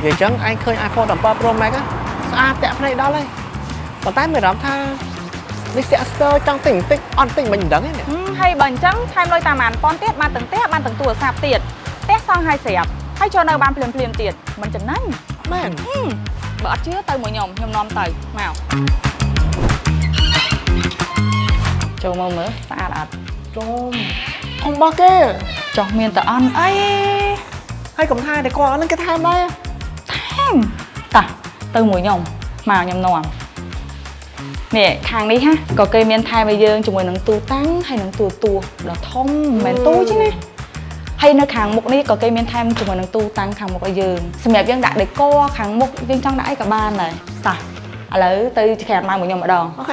vậy chẳng anh khơi iPhone 17 Pro Max á sao tẹt này đó đây còn tay mày làm tha đi sẽ sơ trong tỉnh tích on tỉnh mình đắng ấy nè ให้เบิ่งจังថែមលុយតាមអានប៉ុនទៀតបានទាំងផ្ទះបានទាំងទូរស័ព្ទទៀតផ្ទះសង់ឲ្យស្រាប់ហើយចូលនៅបានភ្លាមទៀតមិនចំណេញ man បើអត់ជឿទៅមួយខ្ញុំនាំទៅមកចូលមកមើលស្អាតអត់ trôm không bao kê ចុះមានតែអន់អី hay cầm thai để qua lên cái thai đây ថែមតាទៅមួយខ្ញុំមកខ្ញុំនាំនេះខាងនេះហ่ะក៏គេមានថែមឲ្យយើងជាមួយនឹងទូតាំងហើយនឹងទូដ៏ធំមិនមែនទូទេណាហើយនៅខាងមុខនេះក៏គេមានថែមជាមួយនឹងទូតាំងខាងមុខឲ្យយើងសម្រាប់យើងដាក់ដេកខាងមុខយើងចង់ដាក់អីក៏បានដែរតោះឥឡូវទៅក្រាបមកមួយខ្ញុំម្ដង ok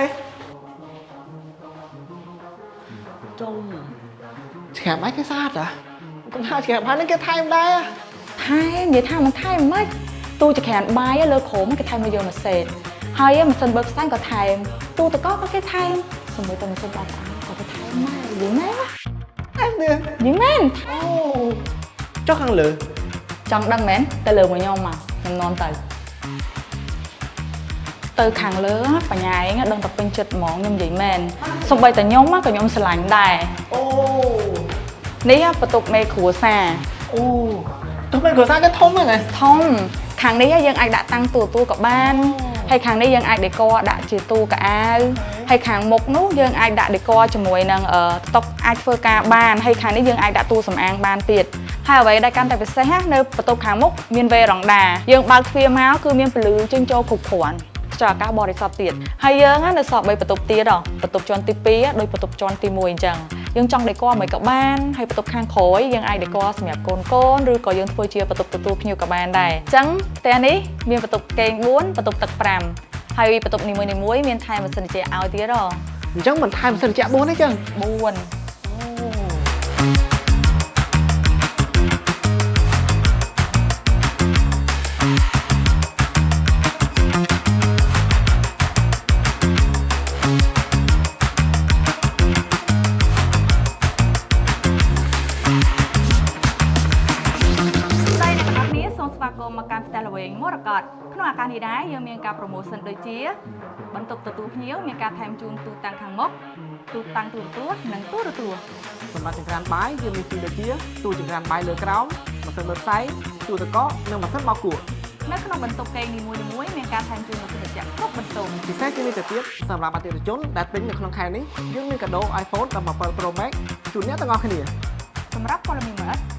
trôm chèm ấy cái sát à con hai chèm hai lên cái thai em đây ថែមនិយាយថាមិនថែមមិនទូចក្រានបាយលើខោមគេថែមមកយកមកសេតហើយម៉ាស៊ីនបើផ្សាំងក៏ថែមទូតកក៏គេថែមសម្បីតែម៉ាស៊ីនបោកអាក៏គេថែមដែរយីមែន em nè យីមែន ô cho khăn lửa ចង់ដឹងមែនទៅលើមកខ្ញុំមកខ្ញុំនាំទៅខាងលើបញ្ញាឯងដឹងតែពេញចិត្តហ្មងខ្ញុំនិយាយមែនសូម្បីតែខ្ញុំក៏ខ្ញុំស្រឡាញ់ដែរ ô នេះបន្ទប់មេគ្រួសារ ô tụi mình của sao cái thông này này ធំខាងនេះយើងអាចដាក់តាំងទូក៏បានហើយខាងនេះយើងអាចដេកដាក់ជាទូកៅអៅហើយខាងមុខនោះយើងអាចដាក់ដេកជាមួយនឹងតុអាចធ្វើការបានហើយខាងនេះយើងអាចដាក់ទូសម្អាងបានទៀតហើយអ្វីដែលកាន់តែពិសេសនៅបន្ទប់ខាងមុខមានវេរ៉ង់ដាយើងបើកទ្វារមកគឺមានពន្លឺចេញចូលគ្រប់គ្រាន់ខ្យល់អាកាសបរិសុទ្ធទៀតហើយយើងនៅសល់3បន្ទប់ទៀតបន្ទប់ជាន់ទី2ដោយបន្ទប់ជាន់ទី1អញ្ចឹងយើងចង់ដេកមិនក៏បានហើយបន្ទប់ខាងក្រោយយើងអាចដេកសម្រាប់កូនឬក៏យើងធ្វើជាបន្ទប់ទទួលភ្ញៀវក៏បានដែរអញ្ចឹងផ្ទះនេះមានបន្ទប់គេង4បន្ទប់ទឹក5ហើយបន្ទប់នីមួយៗមានថែម៉ាស៊ីនជែកឲ្យទៀត chẳng mình thai mình xin chạ 4 đấy chứ មកកាន់ផ្ទះល្វែងមរកតក្នុងឱកាសនេះដែរយើងមានការ promotion ដូចជាបន្ទប់ទទួលភ្ញៀវមានការថែមជូនទូតាំងខាងមុខទូតាំងទូរទស្សន៍និងទូរទស្សន៍សម្រាប់ចង្ក្រានបាយយើងមានពីរដូចជាទូចង្ក្រានបាយលើក្រោមម៉ាស៊ីនលើផ្សៃទូទឹកកកនិងម៉ាស៊ីនបោកគក់នៅក្នុងបន្ទប់គេងនីមួយៗមានការថែមជូនម៉ាស៊ីនត្រជាក់គ្រប់បន្ទប់ពិសេសជាងនេះទៅទៀតសម្រាប់អតិថិជនដែលទិញនៅក្នុងខែនេះយើងមានកាដូ iPhone 17 Pro Max ជូនអ្នកទាំងអស់គ្នាសម្រាប់ព័ត៌មានលម្អិត